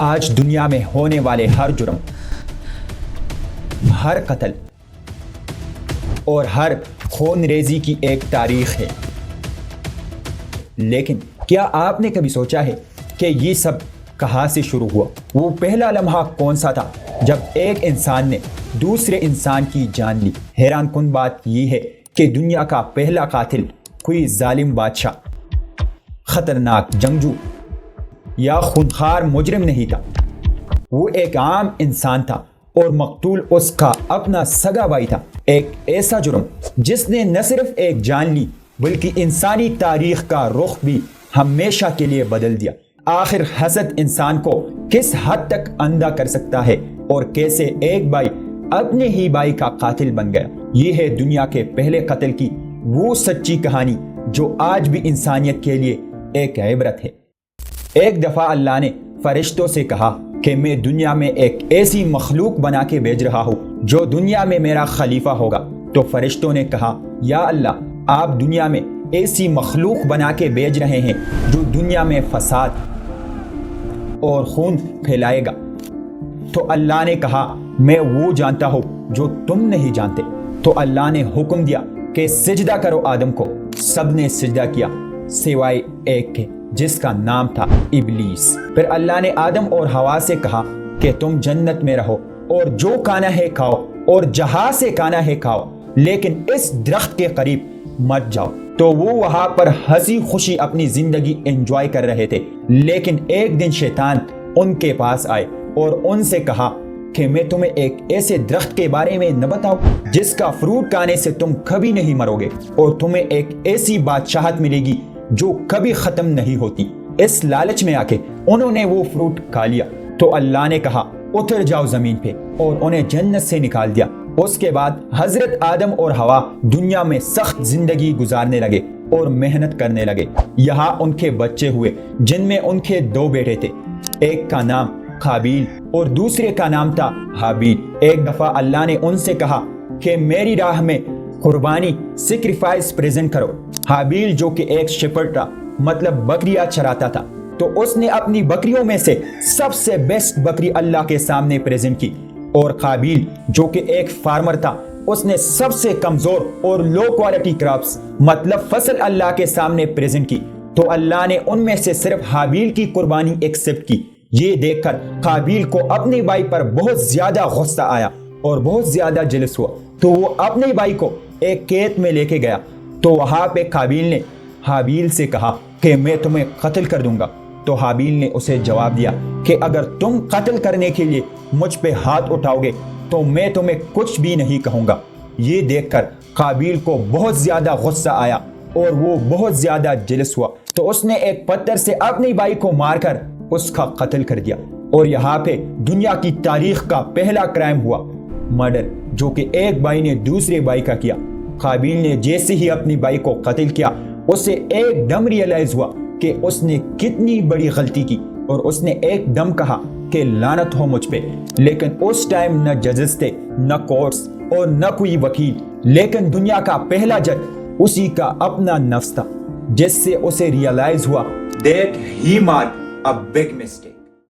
آج دنیا میں ہونے والے ہر جرم، ہر قتل اور ہر خون ریزی کی ایک تاریخ ہے، لیکن کیا آپ نے کبھی سوچا ہے کہ یہ سب کہاں سے شروع ہوا؟ وہ پہلا لمحہ کون سا تھا جب ایک انسان نے دوسرے انسان کی جان لی؟ حیران کن بات یہ ہے کہ دنیا کا پہلا قاتل کوئی ظالم بادشاہ، خطرناک جنگجو یا خونخوار مجرم نہیں تھا۔ وہ ایک عام انسان تھا اور مقتول اس کا اپنا سگا بھائی تھا۔ ایک ایسا جرم جس نے نہ صرف ایک جان لی بلکہ انسانی تاریخ کا رخ بھی ہمیشہ کے لیے بدل دیا۔ آخر حسد انسان کو کس حد تک اندھا کر سکتا ہے اور کیسے ایک بھائی اپنے ہی بھائی کا قاتل بن گیا؟ یہ ہے دنیا کے پہلے قتل کی وہ سچی کہانی جو آج بھی انسانیت کے لیے ایک عبرت ہے۔ ایک دفعہ اللہ نے فرشتوں سے کہا کہ میں دنیا میں ایک ایسی مخلوق بنا کے بھیج رہا ہوں جو دنیا میں میرا خلیفہ ہوگا۔ تو فرشتوں نے کہا، یا اللہ، آپ دنیا میں ایسی مخلوق بنا کے بھیج رہے ہیں جو دنیا میں فساد اور خون پھیلائے گا۔ تو اللہ نے کہا، میں وہ جانتا ہوں جو تم نہیں جانتے۔ تو اللہ نے حکم دیا کہ سجدہ کرو آدم کو۔ سب نے سجدہ کیا سوائے ایک کے جس کا نام تھا ابلیس۔ پھر اللہ نے آدم اور حوا سے کہا کہ تم جنت میں رہو اور جو کھانا ہے کھاؤ اور جہاں سے کھانا ہے کھاؤ، لیکن اس درخت کے قریب مت جاؤ۔ تو وہ وہاں پر ہنسی خوشی اپنی زندگی انجوائے کر رہے تھے، لیکن ایک دن شیطان ان کے پاس آئے اور ان سے کہا کہ میں تمہیں ایک ایسے درخت کے بارے میں نہ بتاؤں جس کا فروٹ کھانے سے تم کبھی نہیں مرو گے اور تمہیں ایک ایسی بادشاہت ملے گی جو کبھی ختم نہیں ہوتی۔ اس لالچ میں آ کے انہوں نے وہ فروٹ کھا لیا۔ تو اللہ نے کہا، اتر جاؤ زمین پہ، اور انہیں جنت سے نکال دیا۔ اس کے بعد حضرت آدم اور حوا دنیا میں سخت زندگی گزارنے لگے اور محنت کرنے لگے۔ یہاں ان کے بچے ہوئے جن میں ان کے 2 بیٹے تھے، ایک کا نام قابیل اور دوسرے کا نام تھا حابیل۔ ایک دفعہ اللہ نے ان سے کہا کہ میری راہ میں قربانی سیکریفائس پریزنٹ کرو۔ حابیل جو کہ ایک شیپرڈ تھا، مطلب بکریاں چراتا تھا، تو اس نے اپنی بکریوں میں سے سب سے بیسٹ بکری اللہ کے سامنے پریزنٹ کی، اور قابیل جو کہ ایک فارمر تھا، اس نے سب سے کمزور اور لو کوالٹی کراپس مطلب فصل اللہ کے سامنے پریزنٹ کی۔ تو اللہ نے ان میں سے صرف حابیل کی قربانی ایکسپٹ کی۔ یہ دیکھ کر قابیل کو اپنے بھائی پر بہت زیادہ غصہ آیا اور بہت زیادہ جلس ہوا، تو وہ اپنے بھائی کو ایک کھیت میں لے کے گیا۔ تو وہاں پہ قابیل نے حابیل سے کہا کہ میں تمہیں قتل کر دوں گا۔ تو حابیل نے اسے جواب دیا کہ اگر تم قتل کرنے کے لیے مجھ پہ ہاتھ اٹھاؤ گے تو میں تمہیں کچھ بھی نہیں کہوں گا۔ یہ دیکھ کر قابیل کو بہت زیادہ غصہ آیا اور وہ بہت زیادہ جلس ہوا، تو اس نے ایک پتھر سے اپنے بھائی کو مار کر اس کا قتل کر دیا۔ اور یہاں پہ دنیا کی تاریخ کا پہلا کرائم ہوا، مرڈر، جو کہ ایک بھائی نے دوسرے بھائی کا کیا۔ قابیل نے جیسے ہی اپنی بھائی کو قتل کیا، اسے ایک دم ریئلائز ہوا کہ اس نے کتنی بڑی غلطی کی، اور اس نے ایک دم کہا کہ لعنت ہو مجھ پہ۔ لیکن اس ٹائم نہ ججز تھے، نہ کورٹس اور نہ کوئی وکیل، لیکن دنیا کا پہلا جج اسی کا اپنا نفس تھا، جس سے اسے ریئلائز ہوا that he made a big mistake۔